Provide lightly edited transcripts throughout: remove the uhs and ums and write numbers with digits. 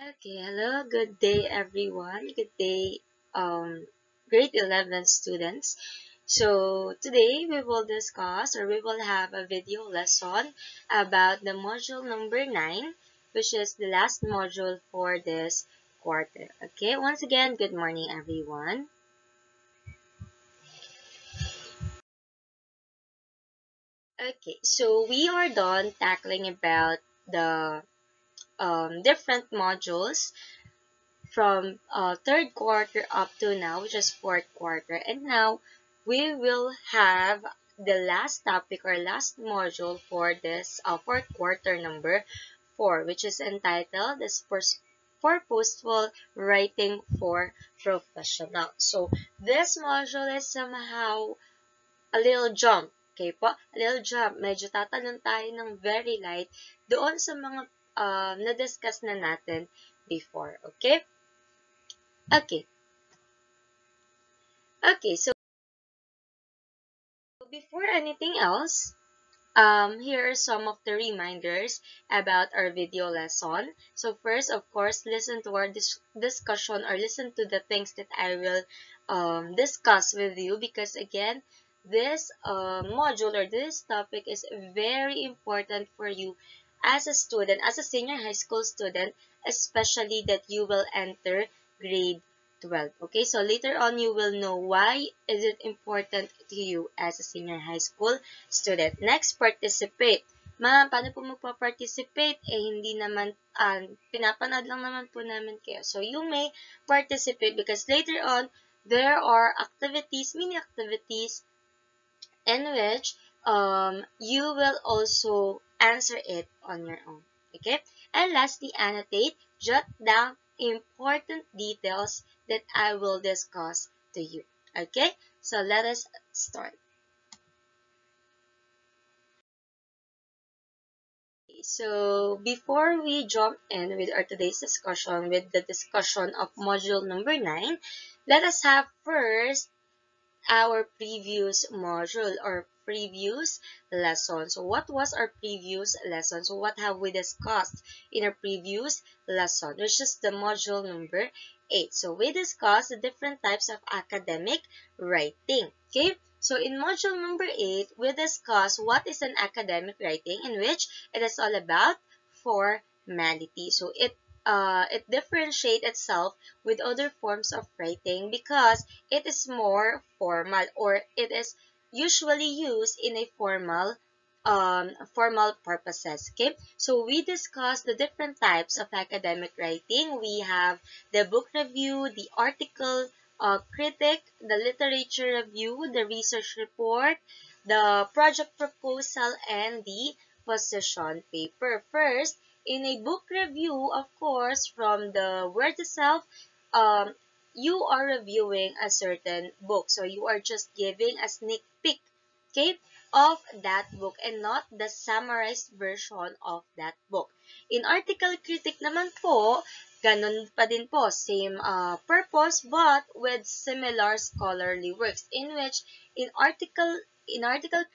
Okay, hello, good day everyone. Good day, grade 11 students. So today we will discuss or we will have a video lesson about the module number 9, which is the last module for this quarter. Okay, once again, good morning everyone. Okay, so we are done tackling about the different modules from third quarter up to now, which is fourth quarter. And now we will have the last topic or last module for this fourth quarter number 4, which is entitled this Purposeful Writing for Professional. So this module is somehow a little jump. Okay po? A little jump. Medyo tatanong tayo ng very light doon sa mga na-discuss na natin before. Okay? Okay. Okay, so before anything else, here are some of the reminders about our video lesson. So first, of course, listen to our discussion or listen to the things that I will discuss with you because again, this module or this topic is very important for you as a student, as a senior high school student, especially that you will enter grade 12. Okay, so later on you will know why is it important to you as a senior high school student. Next, participate. Ma'am, paano po magpa-participate? Hindi naman, pinapanood lang naman po namin kayo. So, you may participate because later on, there are activities, mini activities, in which you will also answer it on your own. Okay? And lastly, annotate, jot down important details that I will discuss to you. Okay? So, let us start. So, before we jump in with our today's discussion, with the discussion of module number 9, let us have first our previous module or previous lesson. So, what was our previous lesson? So, what have we discussed in our previous lesson, which is the module number 8. So, we discussed the different types of academic writing. Okay? So, in module number 8, we discussed what is an academic writing in which it is all about formality. So, it differentiates itself with other forms of writing because it is more formal or it is usually used in a formal purposes. Okay, so we discussed the different types of academic writing. We have the book review, the article critic, the literature review, the research report, the project proposal, and the position paper. First, in a book review, of course, from the word itself, um, you are reviewing a certain book. So you are just giving a sneak peek, okay, of that book and not the summarized version of that book. In article critic naman po, ganun pa din po, same purpose but with similar scholarly works in which in article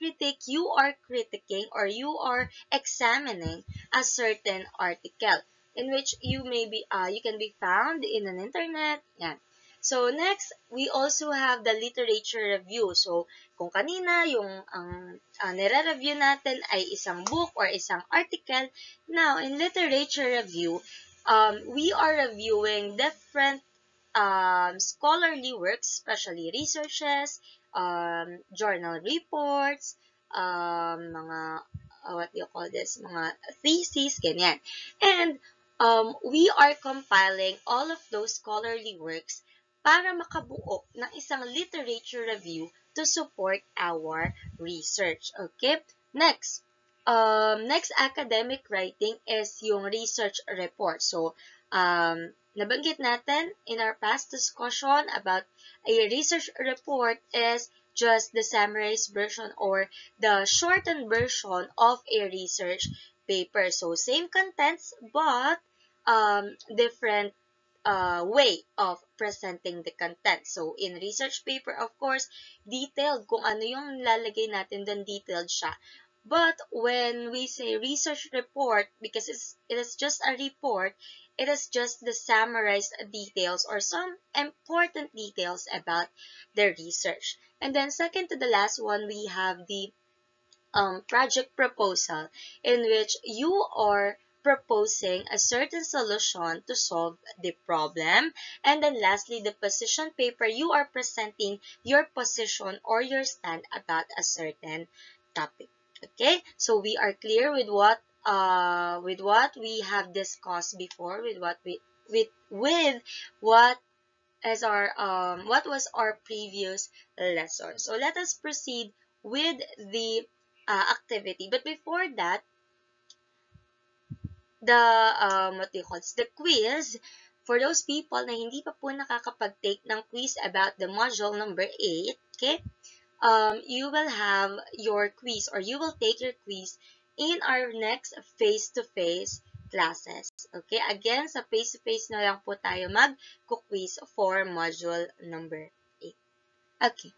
critic, you are critiquing or you are examining a certain article in which you can be found in an internet. Yan. So next, we also have the literature review. So kung kanina yung ang nire-review natin ay isang book or isang article, now in literature review, we are reviewing different scholarly works, especially researches, journal reports, mga, what do you call this, mga theses, ganyan. And we are compiling all of those scholarly works para makabuo ng isang literature review to support our research. Okay? Next academic writing is yung research report. So, nabanggit natin in our past discussion about a research report is just the summarized version or the shortened version of a research paper. So, same contents but different way of presenting the content. So, in research paper, of course, detailed kung ano yung lalagay natin doon, detailed siya. But when we say research report, because it is just a report, it is just the summarized details or some important details about the research. And then second to the last one, we have the project proposal, in which you are proposing a certain solution to solve the problem. And then lastly, the position paper, you are presenting your position or your stand about a certain topic. Okay, so we are clear with what we have discussed before, with what we with what as our what was our previous lesson. So let us proceed with the activity. But before that, the what do you call this? The quiz, for those people na hindi pa po nakakapag-take ng quiz about the module number 8, okay? You will have your quiz, or you will take your quiz in our next face-to-face classes. Okay? Again, sa face-to-face na lang po tayo mag-quiz for module number 8. Okay.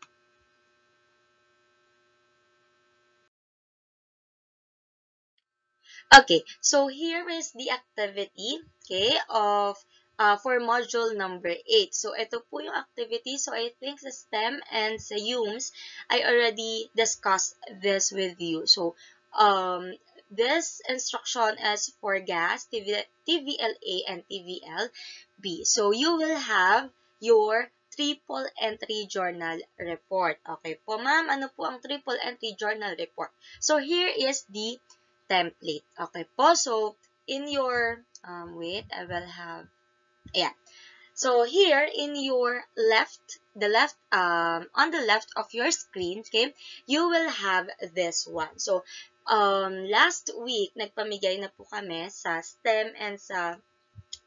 Okay, so here is the activity, okay, of for module number 8. So ito po yung activity. So I think sa STEM and sa UMS, I already discussed this with you. So this instruction is for gas, TVLA, and TVLB. So you will have your triple entry journal report. Okay po, ma'am, ano po ang triple entry journal report? So here is the template. Okay po. So, in your, wait, I will have, yeah. So, here in your left, on the left of your screen, okay, you will have this one. So, last week, nagpamigay na po kami sa STEM and sa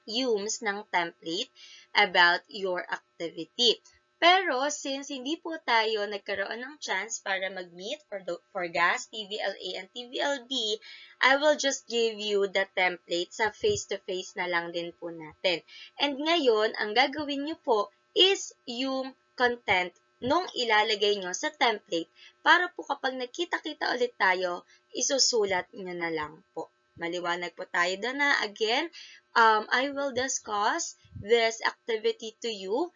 UMS ng template about your activity. Pero, since hindi po tayo nagkaroon ng chance para mag-meet for GAS, TVLA, and TVLB, I will just give you the template sa face-to-face na lang din po natin. And ngayon, ang gagawin nyo po is yung content nung ilalagay nyo sa template para po kapag nagkita-kita ulit tayo, isusulat nyo na lang po. Maliwanag po tayo doon na. Again, I will discuss this activity to you.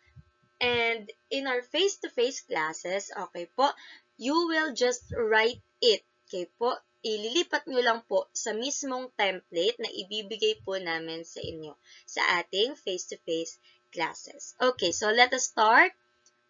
And in our face-to-face classes, okay po, you will just write it. Okay po, ililipat nyo lang po sa mismong template na ibibigay po namin sa inyo sa ating face-to-face classes. Okay, so let us start.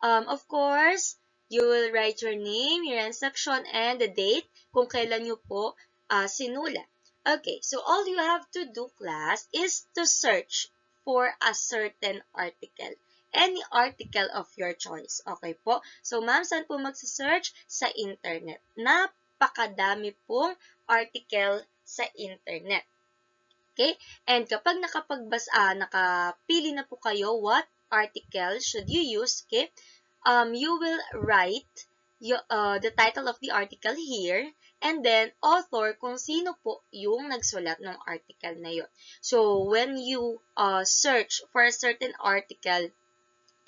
Of course, you will write your name, your instruction, and the date kung kailan nyo po sinulat. Okay, so all you have to do, class, is to search for a certain article. Any article of your choice. Okay po? So, ma'am, saan po magsa-search? Sa internet. Napakadami pong article sa internet. Okay? And kapag nakapili na po kayo, what article should you use? Okay? You will write the title of the article here, and then author kung sino po yung nagsulat ng article na yun. So, when you search for a certain article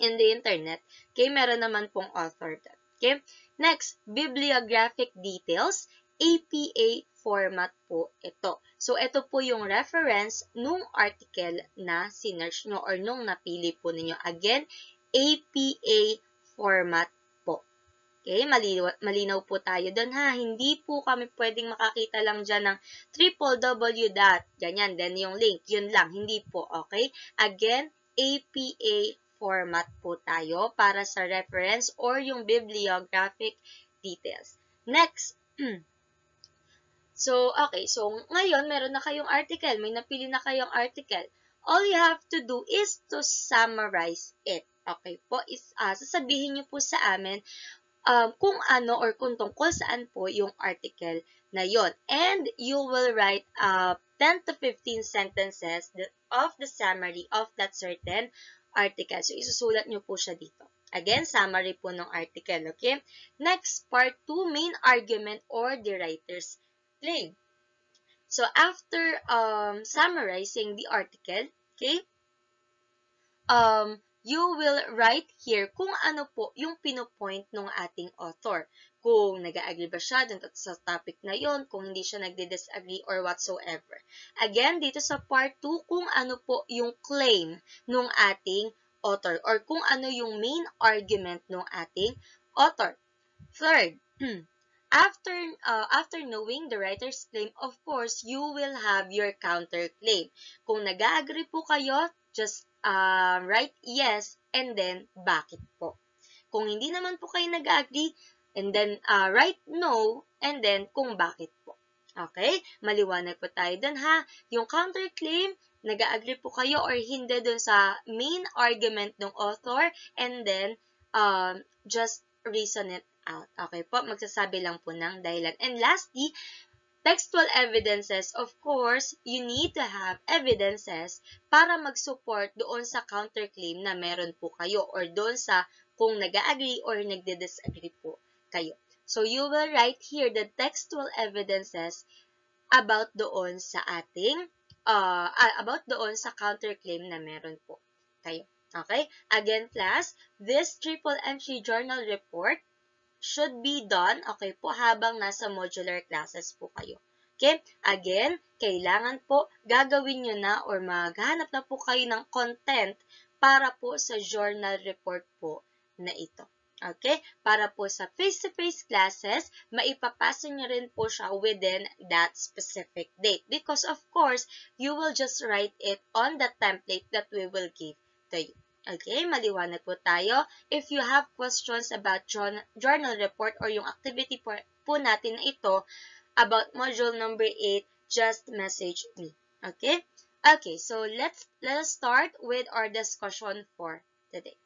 in the internet, okay, meron naman pong author doon. Okay? Next, bibliographic details, APA format po ito. So, ito po yung reference nung article na sinearch nyo or nung napili po ninyo. Again, APA format po. Okay? Malinaw po tayo doon ha. Hindi po kami pwedeng makakita lang dyan ng www. Ganyan, then yung link. Yun lang. Hindi po. Okay? Again, APA format po tayo para sa reference or yung bibliographic details. Next. So, okay. So, ngayon, meron na kayong article. May napili na kayong article. All you have to do is to summarize it. Okay po? Sasabihin nyo po sa amin kung ano or kung tungkol saan po yung article na yon. And you will write 10 to 15 sentences of the summary of that certain article. So, isusulat nyo po siya dito. Again, summary po ng article, okay? Next, part 2, main argument or the writer's claim. So, after summarizing the article, okay, you will write here kung ano po yung pinopoint ng ating author. Kung nag-agree ba siya dun sa topic na yon, kung hindi siya nagdi-disagree or whatsoever. Again, dito sa part 2, kung ano po yung claim ng ating author or kung ano yung main argument ng ating author. Third, after knowing the writer's claim, of course, you will have your counterclaim. Kung nag-agree po kayo, just write yes and then bakit po. Kung hindi naman po kayo nag-agree, and then write no and then kung bakit po. Okay? Maliwanag po tayo dun ha. Yung counterclaim, nag-agree po kayo or hindi dun sa main argument ng author and then just reason it out. Okay po? Magsasabi lang po ng dahilan. And lastly, textual evidences, of course, you need to have evidences para mag-support doon sa counterclaim na meron po kayo or doon sa kung nag-agree or nagdi-disagree po kayo. So, you will write here the textual evidences about doon sa ating, about doon sa counterclaim na meron po kayo. Okay? Again, class, this triple entry journal report should be done, okay po, habang nasa modular classes po kayo. Okay? Again, kailangan po gagawin nyo na or maghanap na po kayo ng content para po sa journal report po na ito. Okay? Para po sa face-to-face classes, maipapasa nyo rin po siya within that specific date. Because of course, you will just write it on the template that we will give to you. Okay, maliwanag po tayo. If you have questions about journal report or yung activity po natin na ito about module number 8, just message me. Okay? Okay, so let us start with our discussion for today.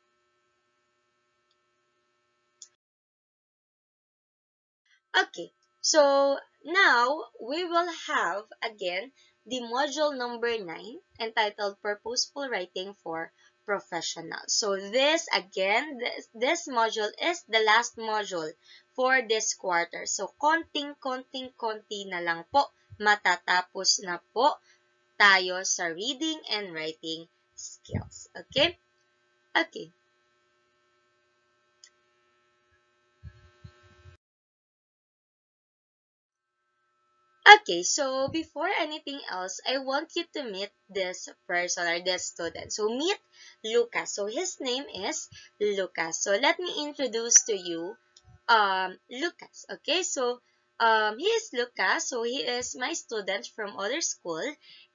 Okay, so now we will have again the module number 9 entitled Purposeful Writing for Professionals. So this again, this module is the last module for this quarter. So konti na lang po, matatapos na po tayo sa reading and writing skills. Okay? Okay. Okay, so before anything else, I want you to meet this person or this student. So meet Lucas. So his name is Lucas. So let me introduce to you Lucas. Okay, so he is Lucas. So he is my student from other school,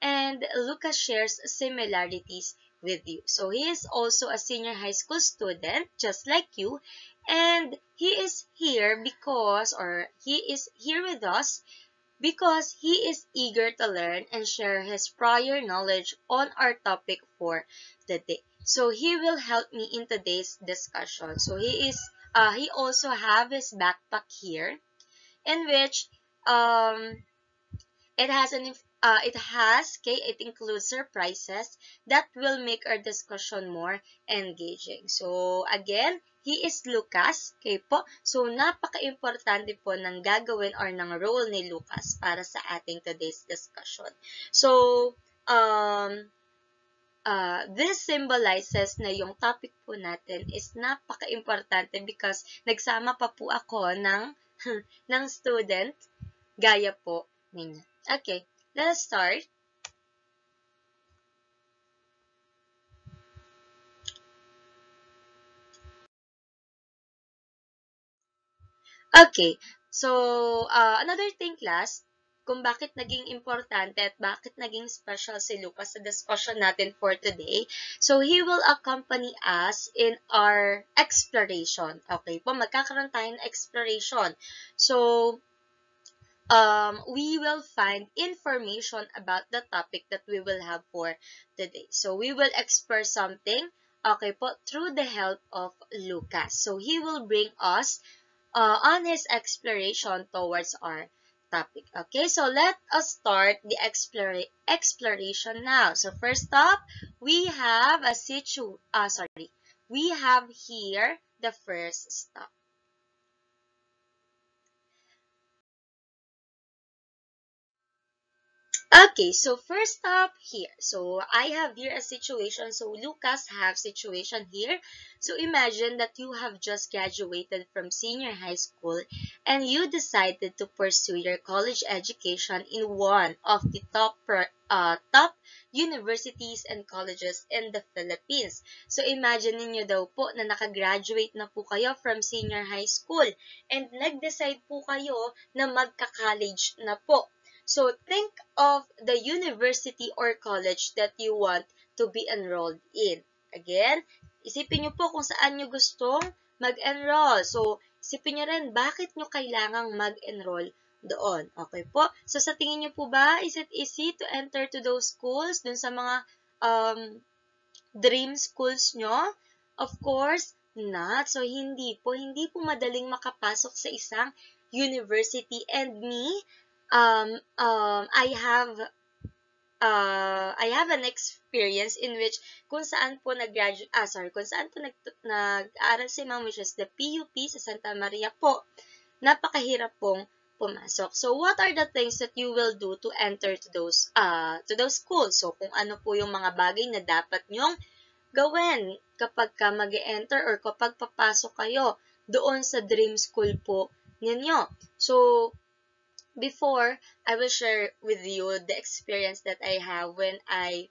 and Lucas shares similarities with you. So he is also a senior high school student, just like you, and he is here because, or he is here with us because he is eager to learn and share his prior knowledge on our topic for the day. So he will help me in today's discussion. So he also have his backpack here, in which it includes surprises that will make our discussion more engaging. So again, he is Lucas, okay po. So napaka-importante po ng gagawin or ng role ni Lucas para sa ating today's discussion. So this symbolizes na yung topic po natin is napaka-importante because nagsama pa po ako ng student gaya po ninyo. Okay. Let us start. Okay, so another thing class, kung bakit naging importante at bakit naging special si Lucas sa discussion natin for today. So he will accompany us in our exploration. Okay po, magkakaroon tayo ng exploration. So we will find information about the topic that we will have for today. So we will explore something, okay po, through the help of Lucas. So he will bring us on his exploration towards our topic. Okay, so let us start the exploration now. So first up, we have we have here the first stop. Okay, so first up here. So I have here a situation. So Lucas have situation here. So imagine that you have just graduated from senior high school and you decided to pursue your college education in one of the top universities and colleges in the Philippines. So imagine niyo daw po na nakagraduate na po kayo from senior high school and nag-decide po kayo na magka-college na po. So, think of the university or college that you want to be enrolled in. Again, isipin nyo po kung saan nyo gustong mag-enroll. So, isipin nyo rin bakit nyo kailangang mag-enroll doon. Okay po? So, sa tingin nyo po ba, is it easy to enter to those schools, dun sa mga dream schools nyo? Of course, not. So, hindi po madaling makapasok sa isang university. And me, I have an experience in which kung saan po kung saan po nag-aaral si ma'am, which is the PUP sa Santa Maria po. Napakahirap pong pumasok. So, what are the things that you will do to enter to those schools? So, kung ano po yung mga bagay na dapat nyong gawin kapag ka mag-enter or kapag papasok kayo doon sa dream school po ninyo. So, before, I will share with you the experience that I have when I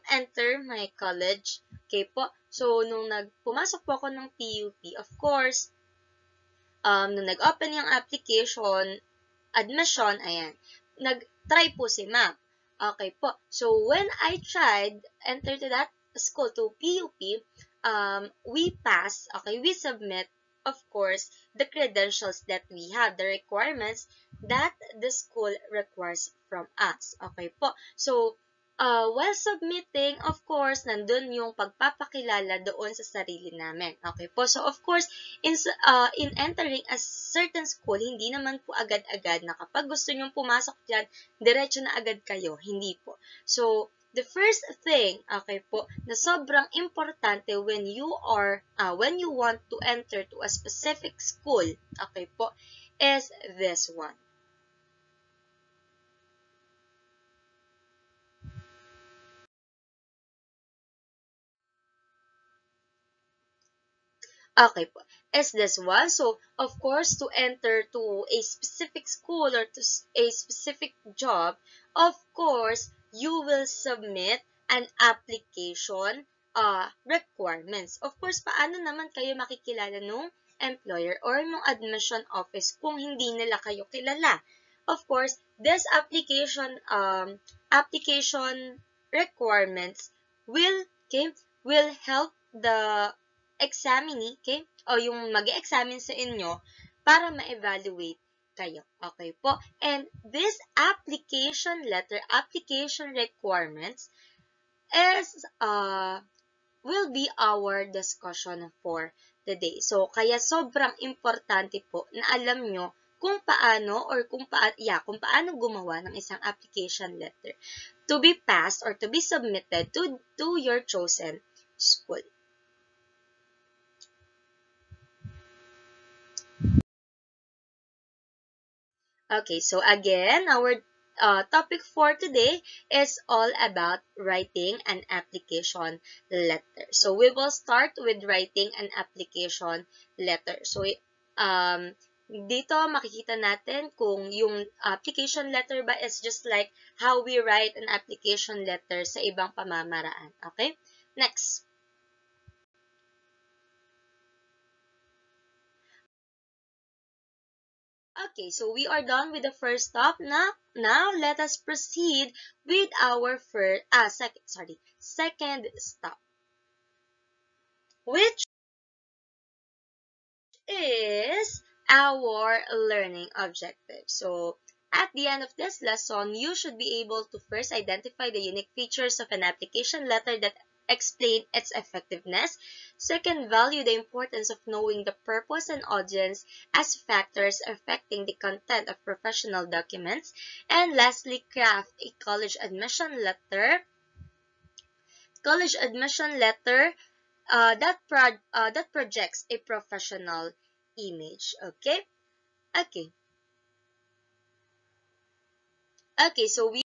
enter my college. Okay po. So, nung pumasok po ako ng PUP, of course, nung nag-open yung application, admission, ayan, nag-try po si ma'am. Okay po. So, when I tried enter to that school, to PUP, we pass, okay, we submit, of course, the credentials that we have, the requirements that the school requires from us. Okay po. So, while submitting, of course, nandun yung pagpapakilala doon sa sarili namin. Okay po. So, of course, in entering a certain school, hindi naman po agad-agad na kapag gusto nyong pumasok dyan, diretso na agad kayo. Hindi po. So, the first thing, okay po, na sobrang importante when you want to enter to a specific school, okay po, is this one. Okay po, is this one. So, of course, to enter to a specific school or to a specific job, of course, you will submit an application requirements. Of course, paano naman kayo makikilala nung employer or nung admission office kung hindi nila kayo kilala? Of course, this application requirements will help the examinee, okay, o yung mag-examine sa inyo para ma-evaluate kayo. Okay po? And this application letter, application requirements is will be our discussion for the day. So, kaya sobrang importante po na alam nyo kung paano gumawa ng isang application letter to be passed or to be submitted to your chosen school. Okay, so again, our topic for today is all about writing an application letter. So we will start with writing an application letter. So dito makikita natin kung yung application letter ba is just like how we write an application letter sa ibang pamamaraan. Okay? Next. Okay, so we are done with the first stop. Now let us proceed with our second stop, which is our learning objective. So, at the end of this lesson, you should be able to first identify the unique features of an application letter that explain its effectiveness. Second, value the importance of knowing the purpose and audience as factors affecting the content of professional documents. And lastly, craft a college admission letter that projects a professional image. Okay, so we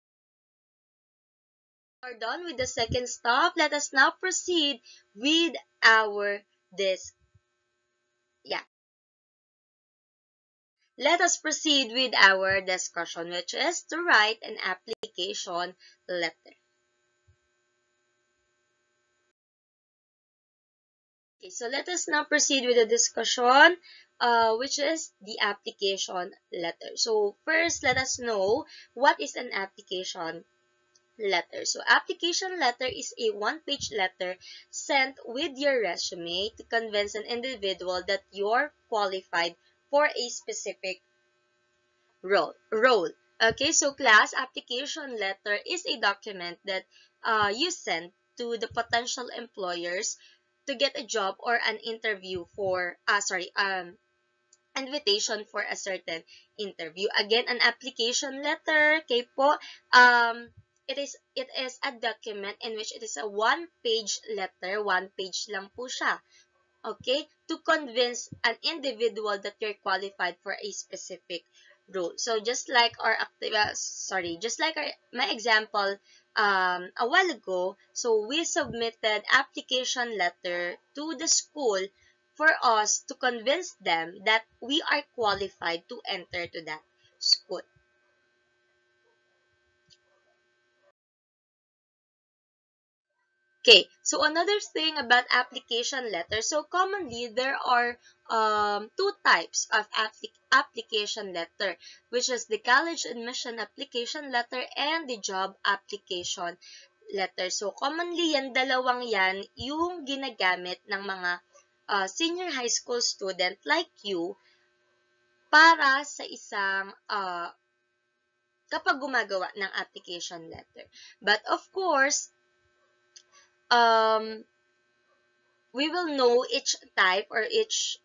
Are done with the second stop. Let us now proceed with our this. Yeah. Let us proceed with our discussion, which is to write an application letter. Okay, so let us now proceed with the discussion, which is the application letter. So first, let us know what is an application letter. So application letter is a one-page letter sent with your resume to convince an individual that you're qualified for a specific role. Okay, so class, application letter is a document that you send to the potential employers to get a job or an interview for, invitation for a certain interview. Again, an application letter, okay po, it is a document in which it is a one-page letter, one page lang po siya. Okay, to convince an individual that you're qualified for a specific role. So just like my example a while ago, so we submitted application letter to the school for us to convince them that we are qualified to enter to that school. Okay, so another thing about application letters, so commonly there are two types of application letter, which is the college admission application letter and the job application letter. So commonly yan, dalawang yan, yung ginagamit ng mga senior high school student like you para sa isang kapag gumagawa ng application letter. But of course, um, we will know each type or each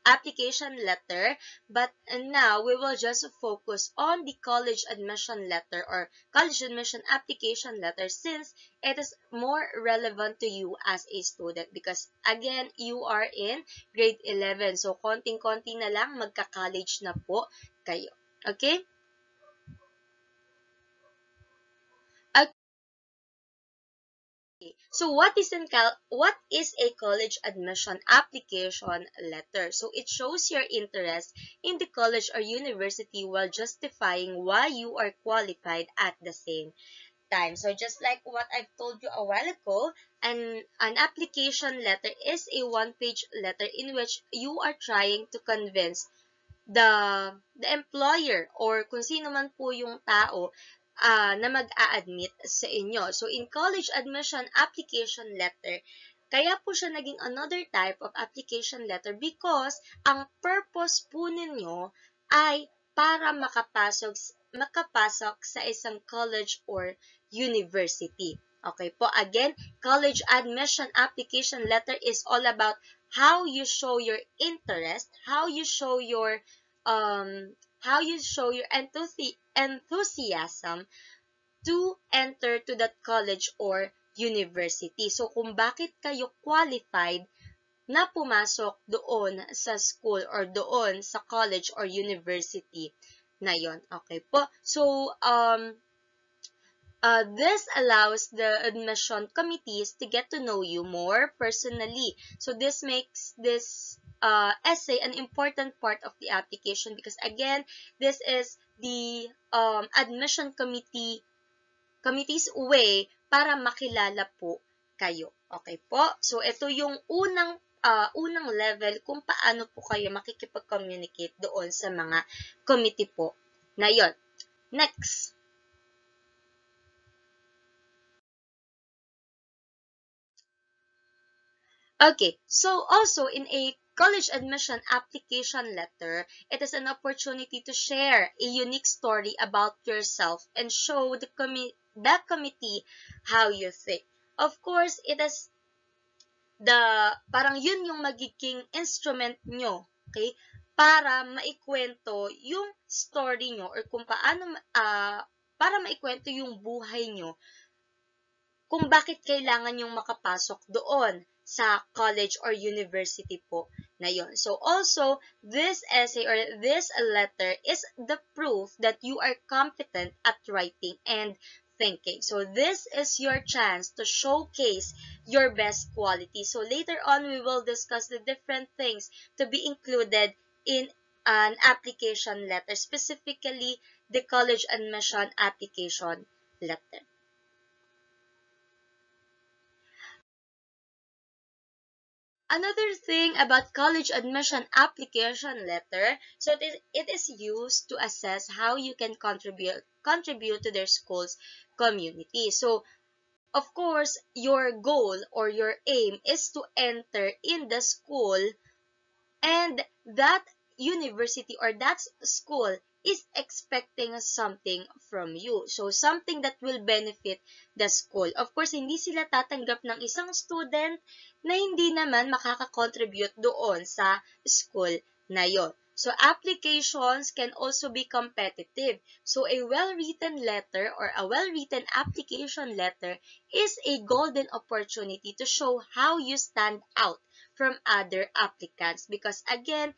application letter, but now we will just focus on the college admission letter or college admission application letter since it is more relevant to you as a student because again, you are in grade 11. So, konting-konti na lang magka-college na po kayo. Okay? So what is a college admission application letter? So it shows your interest in the college or university while justifying why you are qualified at the same time. So just like what I've told you a while ago, an application letter is a one-page letter in which you are trying to convince the employer or kung sino man po yung tao na mag-a-admit sa inyo. So, in college admission application letter, kaya po siya naging another type of application letter because ang purpose po ninyo ay para makapasok sa isang college or university. Okay po, again, college admission application letter is all about how you show your interest, how you show your enthusiasm to enter to that college or university. So, kung bakit kayo qualified na pumasok doon sa school or doon sa college or university na yon. Okay po? So, this allows the admission committees to get to know you more personally. So this makes this essay an important part of the application because again, this is the admission committee's way para makilala po kayo. Okay po? So ito yung unang level kung paano po kayo makikipag-communicate doon sa mga committee po na yon. Next. Okay, so also in a college admission application letter, it is an opportunity to share a unique story about yourself and show the committee how you think. Of course, it is parang yun yung magiging instrument nyo, okay, para maikwento yung story nyo or kung paano, para maikwento yung buhay nyo kung bakit kailangan yung makapasok doon sa college or university po na yon. So also, this essay or this letter is the proof that you are competent at writing and thinking. So this is your chance to showcase your best quality. So later on, we will discuss the different things to be included in an application letter, specifically the college admission application letter. Another thing about college admission application letter, so it is used to assess how you can contribute to their school's community. So of course, your goal or your aim is to enter in the school, and that university or that school is expecting something from you. So, something that will benefit the school. Of course, hindi sila tatanggap ng isang student na hindi naman makaka-contribute doon sa school na yon. So, applications can also be competitive. So, a well-written letter or a well-written application letter is a golden opportunity to show how you stand out from other applicants, because again,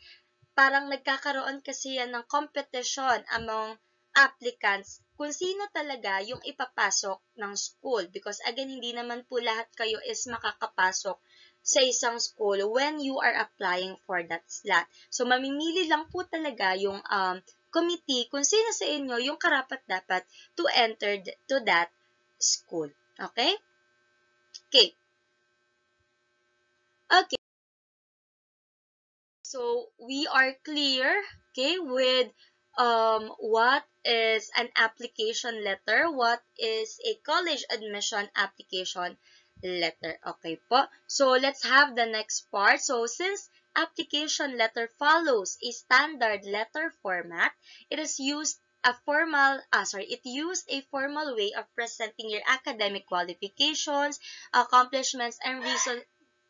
parang nagkakaroon kasi yan ng competition among applicants kung sino talaga yung ipapasok ng school, because again, hindi naman po lahat kayo is makakapasok sa isang school when you are applying for that slot. So, mamimili lang po talaga yung committee kung sino sa inyo yung karapat-dapat to enter to that school. Okay? Okay. Okay. So, we are clear, okay, with what is an application letter, what is a college admission application letter. Okay po. So, let's have the next part. So, since application letter follows a standard letter format, it is used it used a formal way of presenting your academic qualifications, accomplishments, and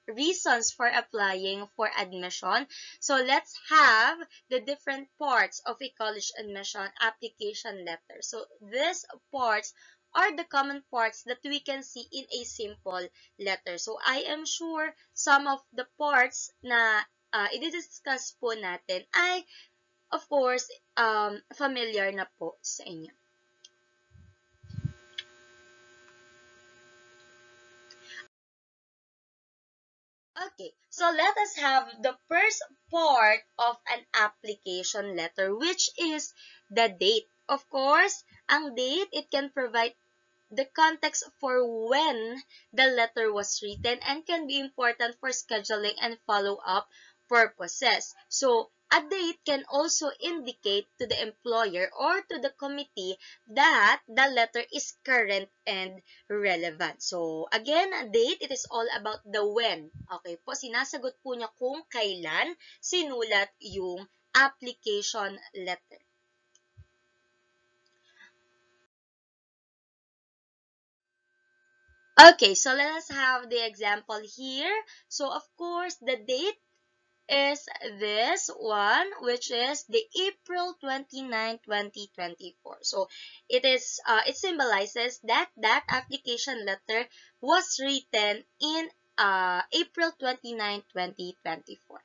reasons for applying for admission. So let's have the different parts of a college admission application letter. So these parts are the common parts that we can see in a simple letter. So I am sure some of the parts na i-discuss po natin ay of course familiar na po sa inyo. Okay, so let us have the first part of an application letter, which is the date. Of course, ang date, it can provide the context for when the letter was written and can be important for scheduling and follow-up purposes. So, a date can also indicate to the employer or to the committee that the letter is current and relevant. So, again, a date, it is all about the when. Okay po, sinasagot po niya kung kailan sinulat yung application letter. Okay, so let us have the example here. So, of course, the date is this one, which is the April 29, 2024. So, it symbolizes that that application letter was written in April 29, 2024.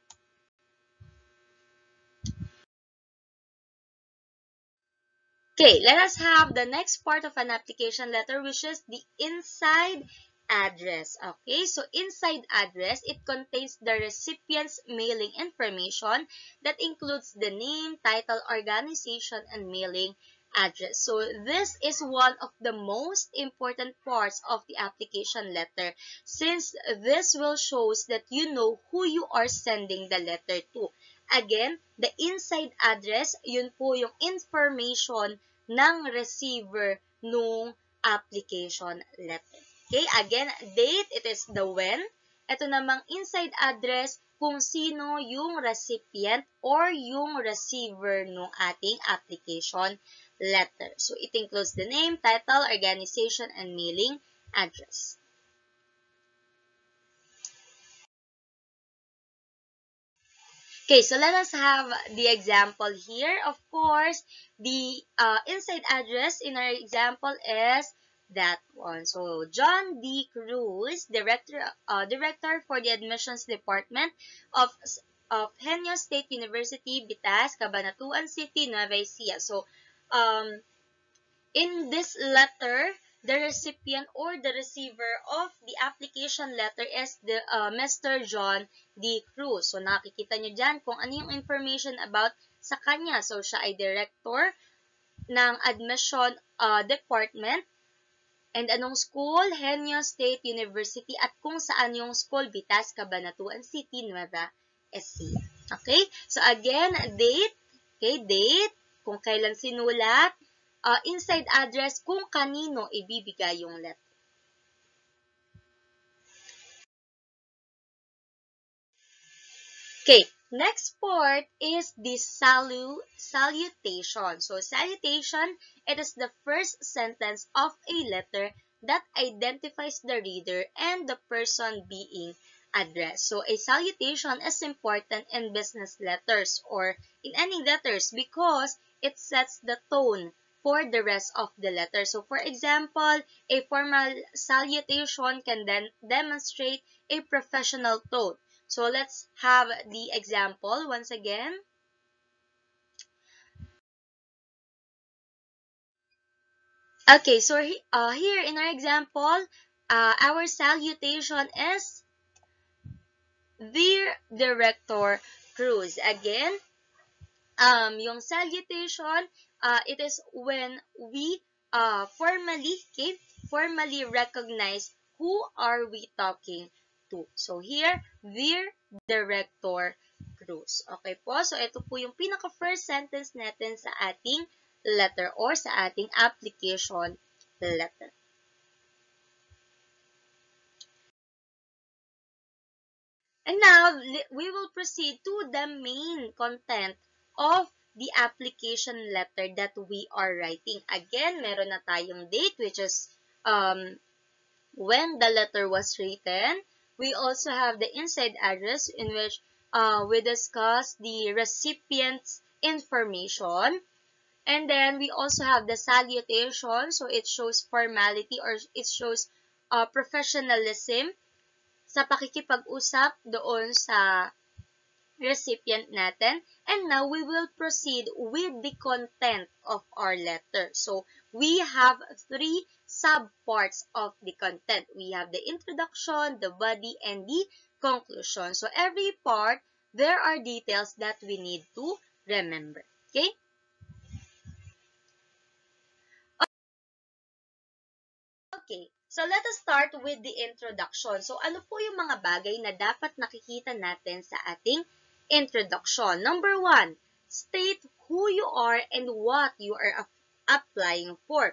Okay, let us have the next part of an application letter, which is the inside address. Okay, so inside address, it contains the recipient's mailing information that includes the name, title, organization, and mailing address. So this is one of the most important parts of the application letter, since this will shows that you know who you are sending the letter to. Again, the inside address, yun po yung information ng receiver nung application letter. Okay, again, date, it is the when. Ito namang inside address, kung sino yung recipient or yung receiver nung ating application letter. So, it includes the name, title, organization, and mailing address. Okay, so let us have the example here. Of course, the inside address in our example is that one. So, John D. Cruz, director for the admissions department of Henyo State University, Bitas, Cabanatuan City, Nueva Ecija. So, in this letter, the recipient or the receiver of the application letter is the Mr. John D. Cruz. So, nakikita nyo dyan kung ano yung information about sa kanya. So, siya ay director ng admission department. And anong school? Henyo State University. At kung saan yung school? Bitas, Cabanatuan City, Nueva Ecija. Okay? So, again, date. Okay, date. Kung kailan sinulat. Inside address, kung kanino ibibigay yung letter. Okay, next part is the salutation. So, salutation, it is the first sentence of a letter that identifies the reader and the person being addressed. So, a salutation is important in business letters or in any letters because it sets the tone for the rest of the letter. So, for example, a formal salutation can then demonstrate a professional tone. So, let's have the example once again. Okay, so here in our example, our salutation is Dear Director Cruz. Again, yung salutation, it is when we formally recognize who are we talking to. So here, Dear Director Cruz. Okay po? So ito po yung pinaka-first sentence natin sa ating letter or sa ating application letter. And now, we will proceed to the main content of the application letter that we are writing. Again, meron na tayong date, which is when the letter was written. We also have the inside address in which we discuss the recipient's information. And then, we also have the salutation. So, it shows formality or it shows professionalism sa pakikipag-usap doon sa recipient natin. And now, we will proceed with the content of our letter. So, we have 3 subparts of the content. We have the introduction, the body, and the conclusion. So, every part, there are details that we need to remember. Okay? Okay, so let us start with the introduction. So, ano po yung mga bagay na dapat nakikita natin sa ating introduction? Number 1, state who you are and what you are applying for.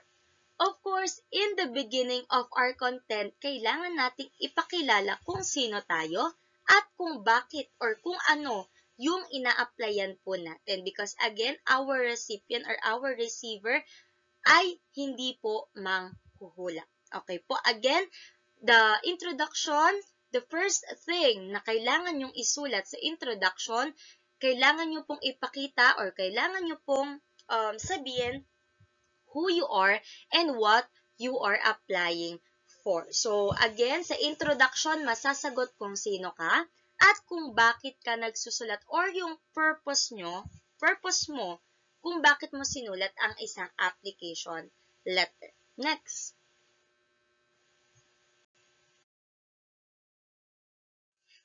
Of course, in the beginning of our content, kailangan nating ipakilala kung sino tayo at kung bakit or kung ano yung ina-applyan po natin. Because again, our recipient or our receiver ay hindi po manghuhula. Okay po, again, the introduction, the first thing na kailangan nyong isulat sa introduction, kailangan nyo pong ipakita or kailangan nyo pong sabihin who you are and what you are applying for. So, again, sa introduction, masasagot kung sino ka at kung bakit ka nagsusulat or yung purpose mo, kung bakit mo sinulat ang isang application letter. Next.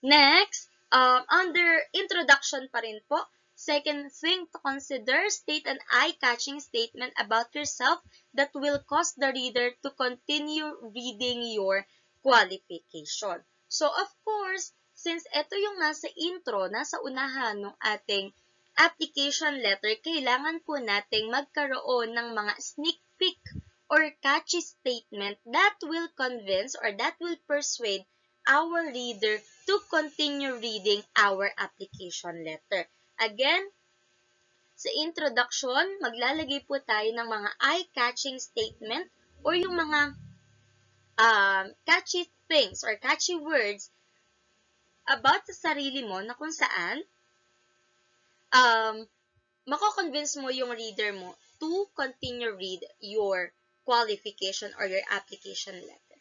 Next, under introduction pa rin po, second thing to consider, state an eye-catching statement about yourself that will cause the reader to continue reading your qualification. So, of course, since ito yung nasa intro, nasa unahan ng ating application letter, kailangan po nating magkaroon ng mga sneak peek or catchy statement that will convince or that will persuade our reader to continue reading our application letter. Again, sa introduction, maglalagay po tayo ng mga eye-catching statement or yung mga catchy things or catchy words about sa sarili mo na kung saan mako-convince mo yung reader mo to continue read your qualification or your application letter.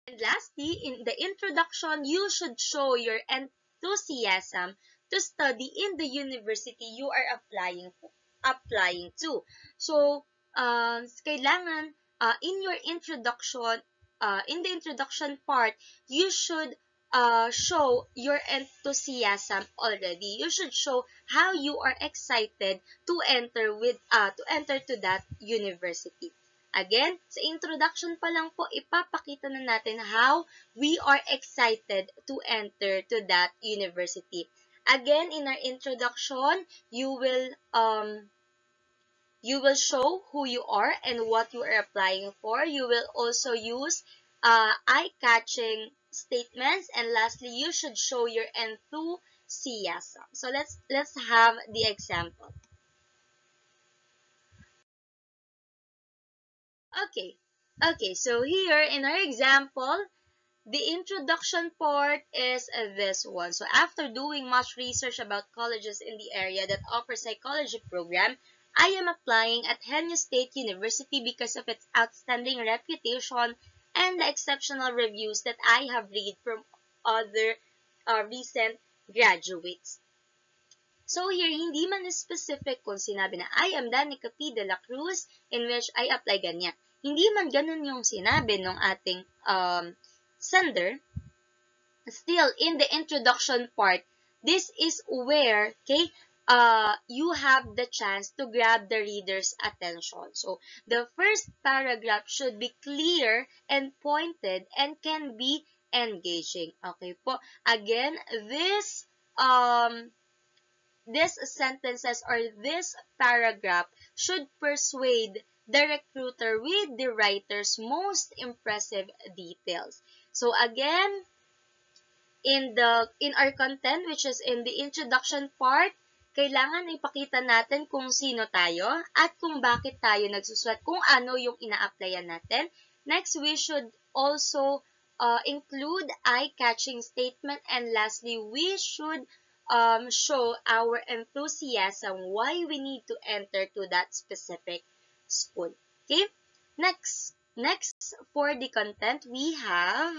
And lastly, in the introduction, you should show your enthusiasm to study in the university you are applying for. applying to. So, kailangan in your introduction, in the introduction part, you should show your enthusiasm already. You should show how you are excited to enter to that university. Again, sa introduction pa lang po, ipapakita na natin how we are excited to enter to that university. Again, in our introduction, you will show who you are and what you are applying for. You will also use eye-catching statements, and lastly, you should show your enthusiasm. So let's have the example. Okay. Okay, so here in our example, the introduction part is this one. So after doing much research about colleges in the area that offer psychology program, I am applying at Henry State University because of its outstanding reputation and the exceptional reviews that I have read from other recent graduates. So here, hindi man specific kung sinabi na I am Danica P. de la Cruz in which I apply ganyan. Hindi man ganun yung sinabi ng ating sender. Still, in the introduction part, this is where, okay, you have the chance to grab the reader's attention. So, the first paragraph should be clear and pointed and can be engaging. Okay po. Again, these sentences or this paragraph should persuade the recruiter with the writer's most impressive details. So again, in our content, which is in the introduction part, kailangan ipakita natin kung sino tayo at kung bakit tayo nagsusulat, kung ano yung ina-applyan natin. Next, we should also include eye-catching statement, and lastly, we should show our enthusiasm why we need to enter to that specific school. Okay? Next for the content, we have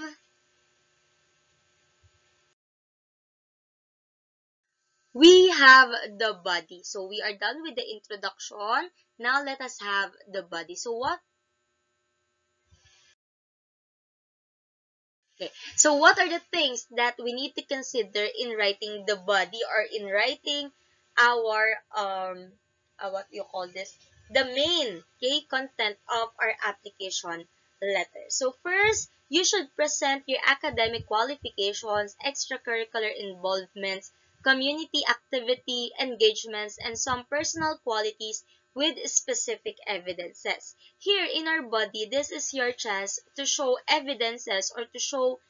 the body. So we are done with the introduction. Now let us have the body. So what are the things that we need to consider in writing the body, or in writing our what you call this, the main content of our application letter. So first, you should present your academic qualifications, extracurricular involvements, community activity engagements, and some personal qualities with specific evidences. Here in our body, this is your chance to show evidences or to show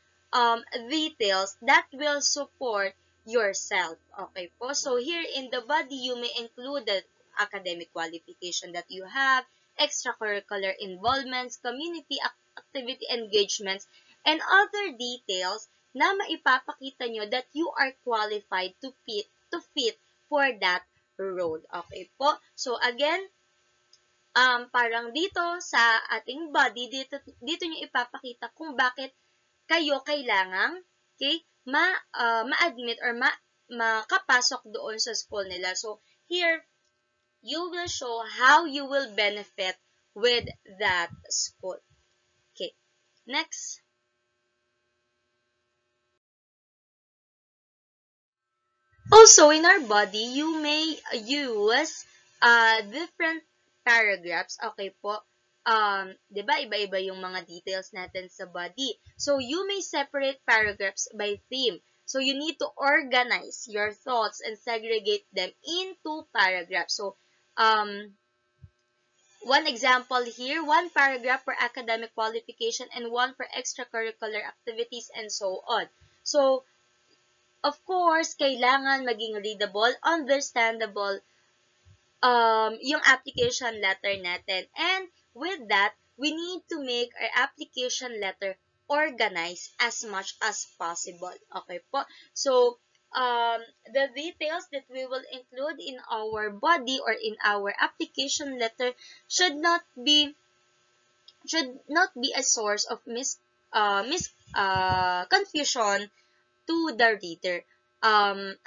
details that will support yourself. Okay po? So here in the body, you may include the academic qualification that you have, extracurricular involvements, community activity engagements, and other details na maipapakita nyo that you are qualified to fit for that role. Okay po? So again, parang dito sa ating body, dito nyo ipapakita kung bakit kayo kailangang ma-admit or makapasok doon sa school nila. So here, you will show how you will benefit with that school. Okay, next. Also, in our body, you may use different paragraphs. Okay po. Di ba, iba-iba yung mga details natin sa body. So, you may separate paragraphs by theme. So, you need to organize your thoughts and segregate them into paragraphs. So, one example here, one paragraph for academic qualification and one for extracurricular activities and so on. So, of course, kailangan maging readable, understandable, yung application letter natin. And with that, we need to make our application letter organized as much as possible. Okay po? So, the details that we will include in our body or in our application letter should not be a source of confusion to the reader.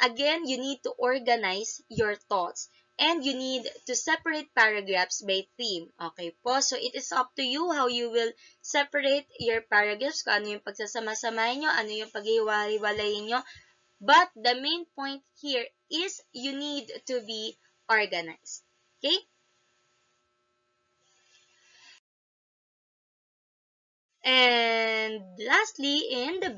Again, you need to organize your thoughts. And you need to separate paragraphs by theme. Okay po? So, it is up to you how you will separate your paragraphs, kung ano yung pagsasama-samahin nyo, ano yung paghiwalay-walayin nyo. But the main point here is you need to be organized. Okay? And lastly, in the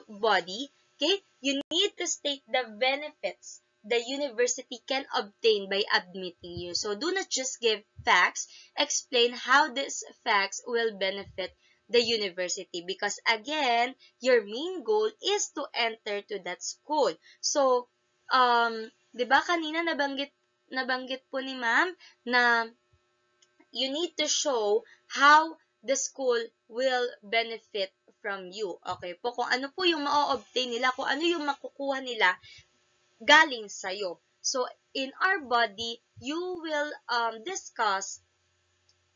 body, okay, you need to state the benefits the university can obtain by admitting you. So do not just give facts, explain how these facts will benefit the university, because again, your main goal is to enter to that school. So, 'di ba kanina nabanggit po ni Ma'am na you need to show how the school will benefit from you. Okay po? Kung ano po yung ma-obtain nila, kung ano yung makukuha nila galing sa'yo. So, in our body, you will discuss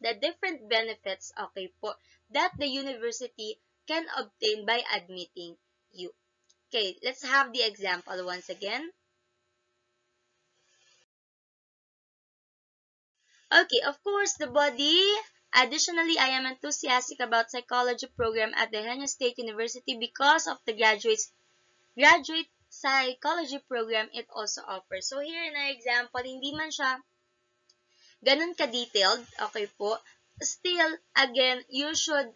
the different benefits, okay po, that the university can obtain by admitting you. Okay, let's have the example once again. Okay, of course, the body. Additionally, I am enthusiastic about psychology program at the Henry State University because of the graduate psychology program it also offers. So here in our example, hindi man siya ganun ka-detailed, okay po. Still, again, you should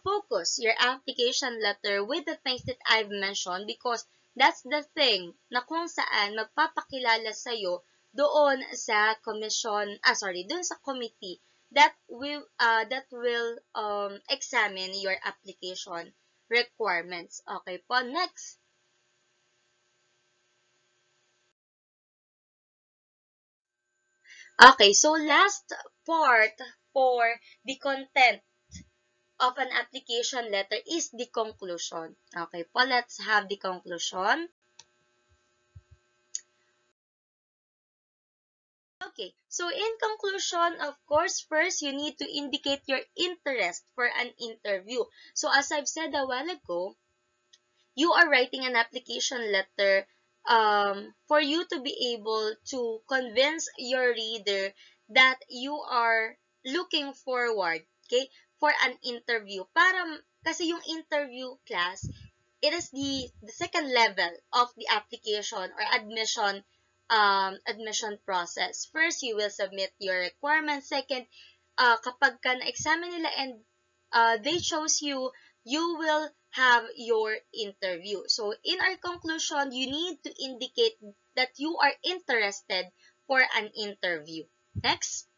focus your application letter with the things that I've mentioned, because that's the thing na kung saan magpapakilala sa'yo doon sa doon sa committee that will examine your application requirements. Okay po, next. Okay, so last part for the content of an application letter is the conclusion. Okay po, let's have the conclusion. Okay, so in conclusion, of course, first you need to indicate your interest for an interview. So as I've said a while ago, you are writing an application letter for you to be able to convince your reader that you are looking forward, okay, for an interview. Kasi yung interview class, it is the second level of the application or admission process. First, you will submit your requirements. Second, kapag ka na-examine nila and they chose you, you will have your interview. So, in our conclusion, you need to indicate that you are interested for an interview. Next.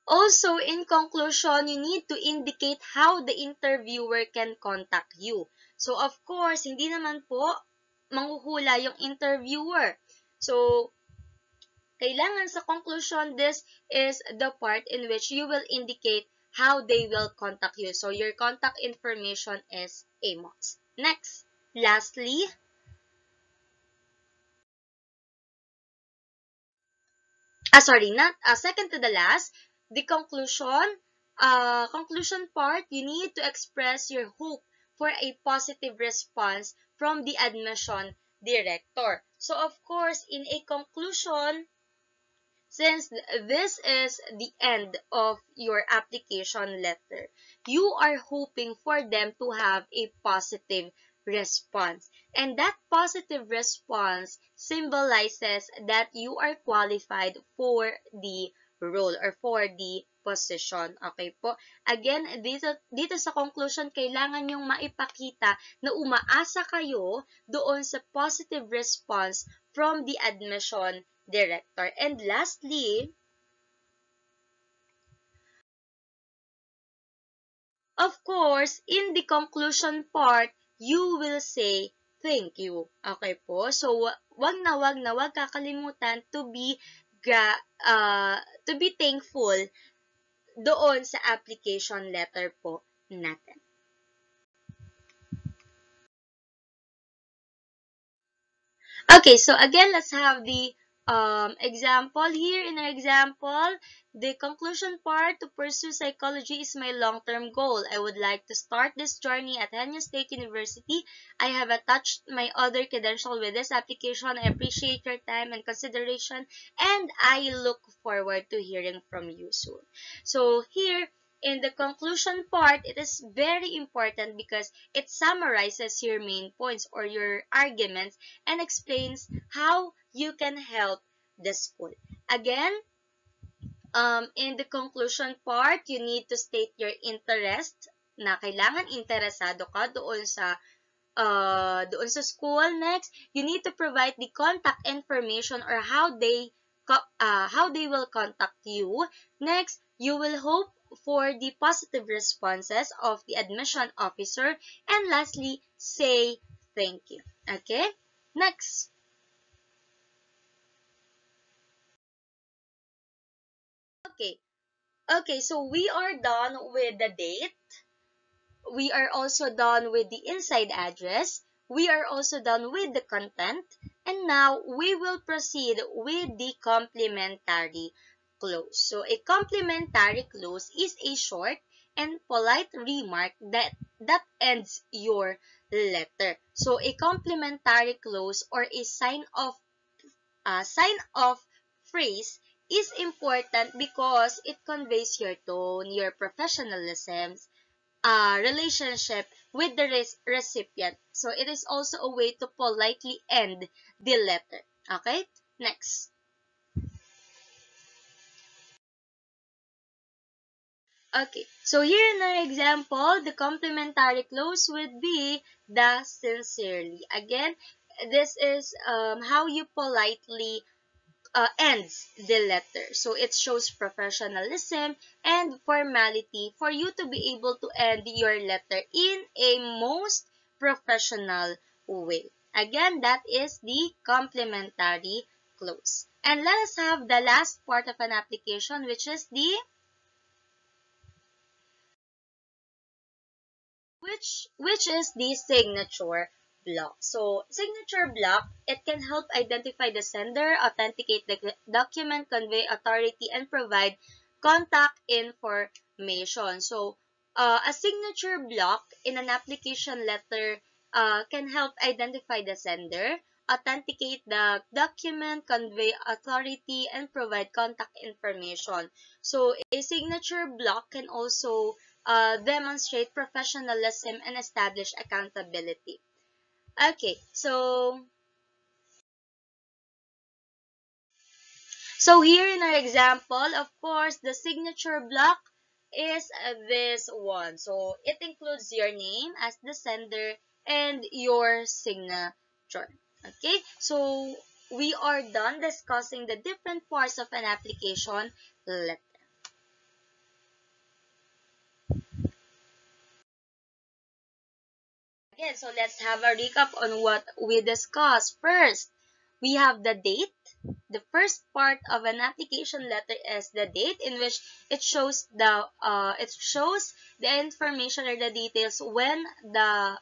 Also, in conclusion, you need to indicate how the interviewer can contact you. So, of course, hindi naman po manghuhula yung interviewer. So, kailangan sa conclusion, this is the part in which you will indicate how they will contact you. So, your contact information is a must. Next. Lastly, second to the last, the conclusion part, you need to express your hope for a positive response from the admission director. So, of course, in a conclusion, since this is the end of your application letter, you are hoping for them to have a positive response. And that positive response symbolizes that you are qualified for the role or for the position. Okay po? Again, dito sa conclusion, kailangan yung maipakita na umaasa kayo doon sa positive response from the admission director. And lastly, of course, in the conclusion part, you will say thank you. Okay po? So, wag kakalimutan to be thankful doon sa application letter po natin. Okay, so again, let's have the Example here in our example, the conclusion part, to pursue psychology is my long-term goal. I would like to start this journey at Hanya State University. I have attached my other credential with this application. I appreciate your time and consideration, and I look forward to hearing from you soon. So here, in the conclusion part, it is very important because it summarizes your main points or your arguments and explains how you can help the school. Again, in the conclusion part, you need to state your interest na kailangan interesado ka doon sa school. Next, you need to provide the contact information or how they will contact you. Next, you will hope for the positive responses of the admission officer. And lastly, say thank you. Okay? Next. Okay. Okay, so we are done with the date. We are also done with the inside address. We are also done with the content. And now, we will proceed with the complementary clause. So, a complementary clause is a short and polite remark that ends your letter. So, a complementary clause or a sign of phrase is important because it conveys your tone, your professionalism, relationship with the recipient. So it is also a way to politely end the letter. Okay? Next. Okay. So here in our example, the complementary clause would be the sincerely. Again, this is how you politely ends the letter. So it shows professionalism and formality for you to be able to end your letter in a most professional way. Again, that is the complementary clause. And let us have the last part of an application, which is the signature block. So, signature block, it can help identify the sender, authenticate the document, convey authority, and provide contact information. So, a signature block in an application letter can help identify the sender, authenticate the document, convey authority, and provide contact information. So, a signature block can also demonstrate professionalism and establish accountability. Okay, so here in our example, of course, the signature block is this one. So it includes your name as the sender and your signature. Okay, so we are done discussing the different parts of an application letter. Again, so let's have a recap on what we discussed. First, we have the date. The first part of an application letter is the date, in which it shows the information or the details when the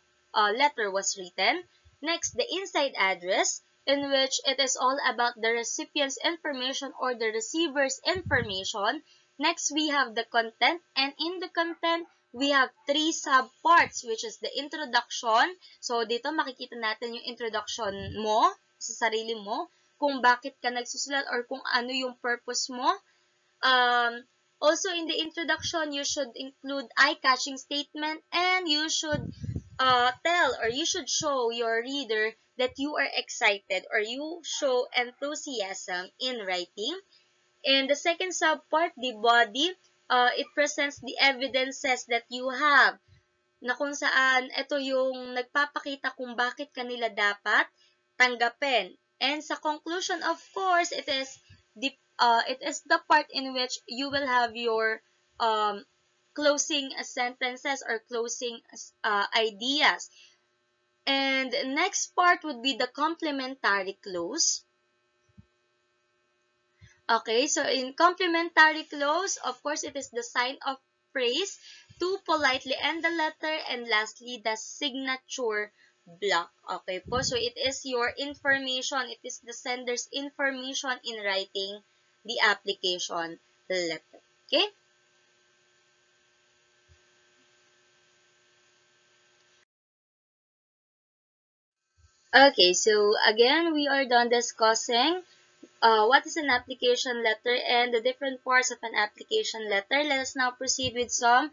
letter was written. Next, the inside address, in which it is all about the recipient's information or the receiver's information. Next, we have the content, and in the content, we have three subparts, which is the introduction. So, dito makikita natin yung introduction mo sa sarili mo, kung bakit ka nagsusulat or kung ano yung purpose mo. Also, in the introduction, you should include eye-catching statement, and you should tell or you should show your reader that you are excited or you show enthusiasm in writing. In the second subpart, the body, it presents the evidences that you have na kung saan ito yung nagpapakita kung bakit kanila dapat tanggapin. And sa conclusion, of course, it is the part in which you will have your closing sentences or closing ideas. And next part would be the complementary clause. Okay, so in complementary clause, of course, it is the sign of praise to politely end the letter, and lastly, the signature block. Okay po? So, it is your information. It is the sender's information in writing the application letter. Okay? Okay, so again, we are done discussing what is an application letter and the different parts of an application letter. Let us now proceed with some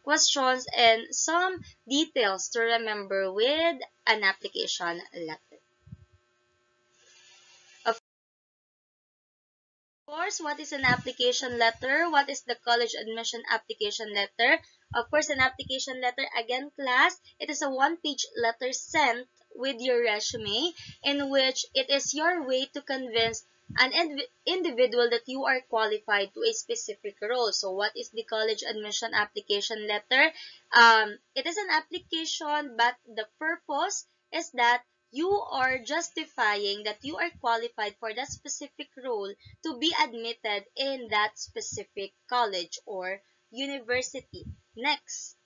questions and some details to remember with an application letter. Of course, what is an application letter? What is the college admission application letter? Of course, an application letter, again, class, it is a one-page letter sent with your resume in which it is your way to convince an individual that you are qualified to a specific role. So, what is the college admission application letter? It is an application, but the purpose is that you are justifying that you are qualified for that specific role to be admitted in that specific college or university. Next.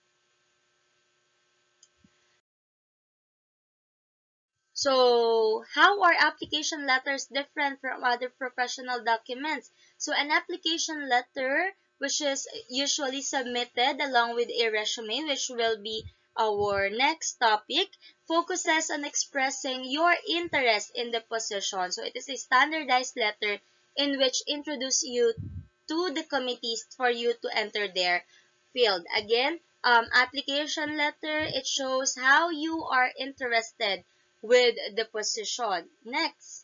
So, how are application letters different from other professional documents? So, an application letter, which is usually submitted along with a resume, which will be our next topic, focuses on expressing your interest in the position. So, it is a standardized letter in which introduce you to the committees for you to enter their field. Again, application letter, it shows how you are interested with the position. Next.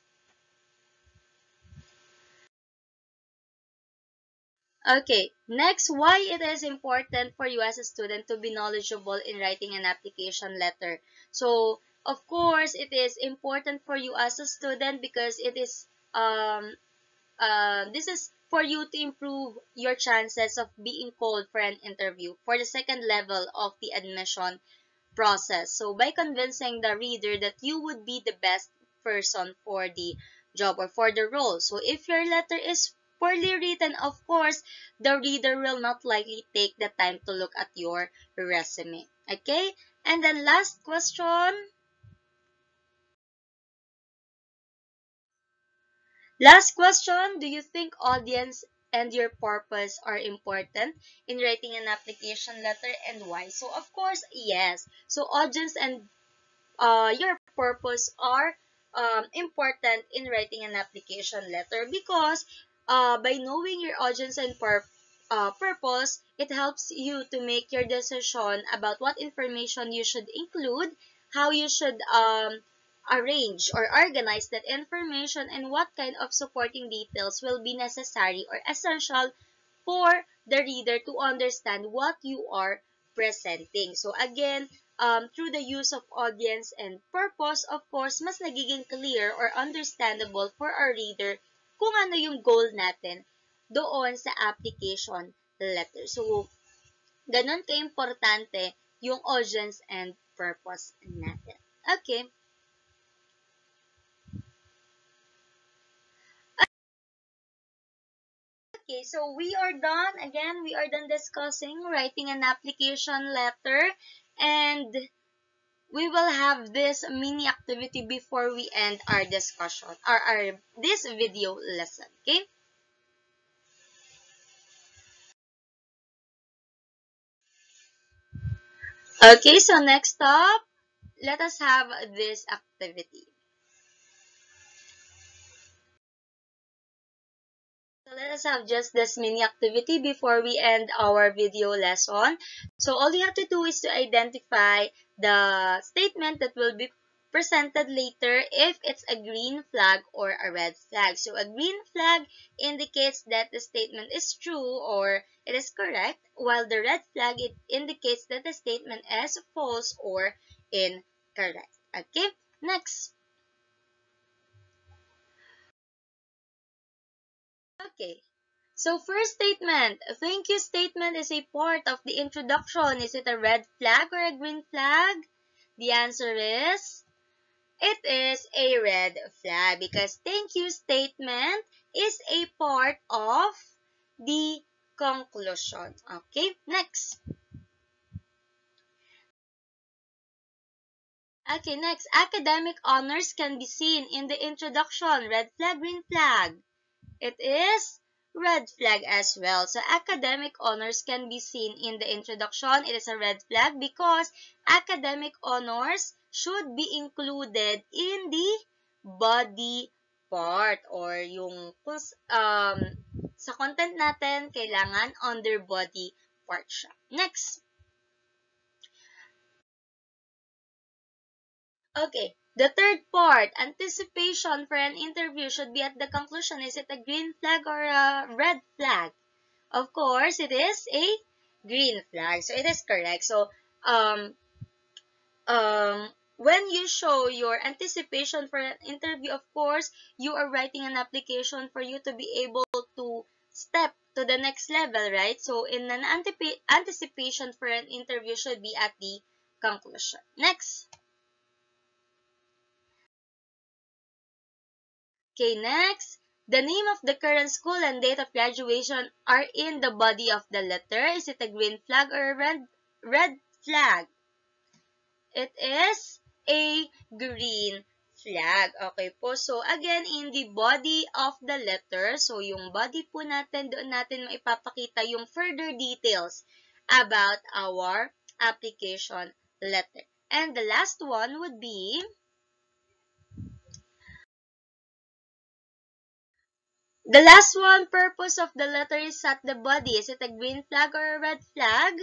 Okay, next, why it is important for you as a student to be knowledgeable in writing an application letter. So, of course, it is important for you as a student because it is this is for you to improve your chances of being called for an interview for the second level of the admission process. So, by convincing the reader that you would be the best person for the job or for the role. So, if your letter is poorly written, of course, the reader will not likely take the time to look at your resume. Okay? And then last question. Last question, do you think audience and your purpose are important in writing an application letter and why? So, of course, yes. So, audience and your purpose are important in writing an application letter because by knowing your audience and purpose, it helps you to make your decision about what information you should include, how you should arrange or organize that information, and what kind of supporting details will be necessary or essential for the reader to understand what you are presenting. So again, through the use of audience and purpose, of course, mas nagiging clear or understandable for our reader kung ano yung goal natin doon sa application letter. So, ganun ka-importante yung audience and purpose natin. Okay. Okay, so we are done. Again, we are done discussing writing an application letter, and we will have this mini activity before we end our discussion or our this video lesson. Okay? Okay, so next up, let us have this activity. So let us have just this mini activity before we end our video lesson. So all you have to do is to identify the statement that will be presented later if it's a green flag or a red flag. So a green flag indicates that the statement is true or it is correct, while the red flag it indicates that the statement is false or incorrect. Okay, next. Okay. So first statement, thank you statement is a part of the introduction. Is it a red flag or a green flag? The answer is, it is a red flag because thank you statement is a part of the conclusion. Okay, next. Okay, next, academic honors can be seen in the introduction. Red flag, green flag. It is red flag as well. So academic honors can be seen in the introduction. It is a red flag because academic honors should be included in the body part or yung sa content natin, kailangan under body part siya. Next. Okay. The third part, anticipation for an interview should be at the conclusion. Is it a green flag or a red flag? Of course, it is a green flag. So, it is correct. So, when you show your anticipation for an interview, of course, you are writing an application for you to be able to step to the next level, right? So, in an anticipation for an interview should be at the conclusion. Next. Okay, next. The name of the current school and date of graduation are in the body of the letter. Is it a green flag or a red flag? It is a green flag. Okay po. So, again, in the body of the letter, so yung body po natin, doon natin maipapakita yung further details about our application letter. And the last one would be the last one, purpose of the letter is at the body. Is it a green flag or a red flag?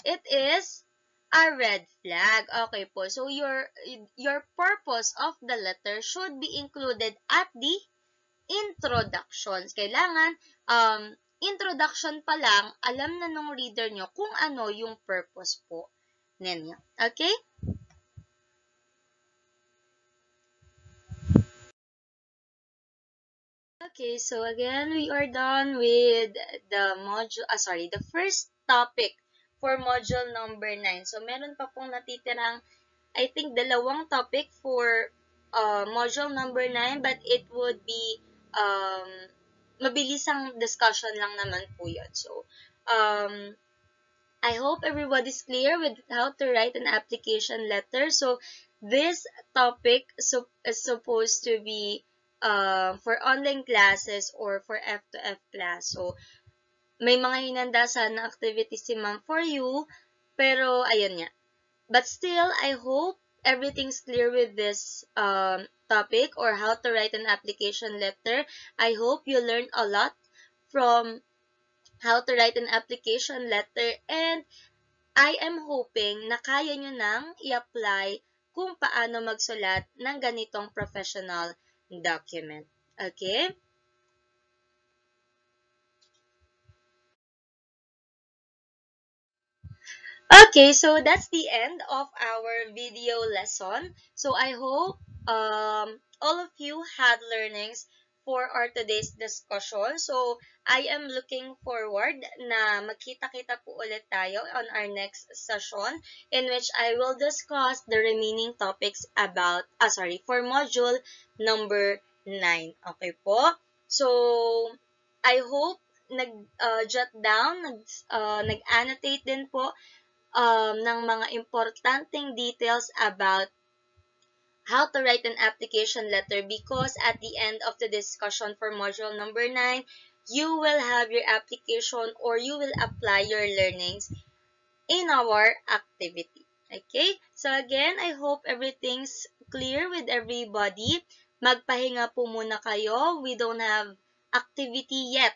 It is a red flag. Okay po. So, your purpose of the letter should be included at the introductions. Kailangan, introduction pa lang, alam na nung reader nyo kung ano yung purpose po ninyo. Okay? Okay, so again, we are done with the first topic for module number 9. So, meron pa pong natitirang, I think, dalawang topic for module number 9, but it would be mabilisang discussion lang naman po yun. So, I hope everybody's clear with how to write an application letter. So, this topic is supposed to be for online classes or for F2F class. So, may mga hinanda sana activities si ma'am for you, pero ayun nga. But still, I hope everything's clear with this topic or how to write an application letter. I hope you learned a lot from how to write an application letter, and I am hoping na kaya nyo nang i-apply kung paano magsulat ng ganitong professional document. Okay? Okay, so that's the end of our video lesson. So I hope all of you had learnings for our today's discussion. So I am looking forward na magkita-kita po ulit tayo on our next session in which I will discuss the remaining topics for module number 9. Okay po? So I hope nag-jot down, nag-annotate din po ng mga importanteng details about how to write an application letter, because at the end of the discussion for module number 9, you will have your application or you will apply your learnings in our activity. Okay? So again, I hope everything's clear with everybody. Magpahinga po muna kayo. We don't have activity yet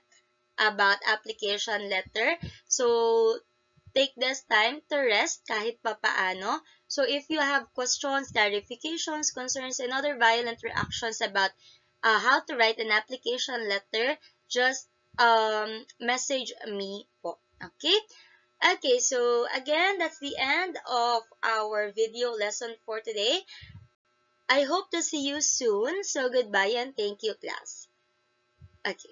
about application letter. So, take this time to rest kahit papaano. So, if you have questions, clarifications, concerns, and other violent reactions about how to write an application letter, just message me po. Okay? Okay, so again, that's the end of our video lesson for today. I hope to see you soon. So, goodbye and thank you, class. Okay.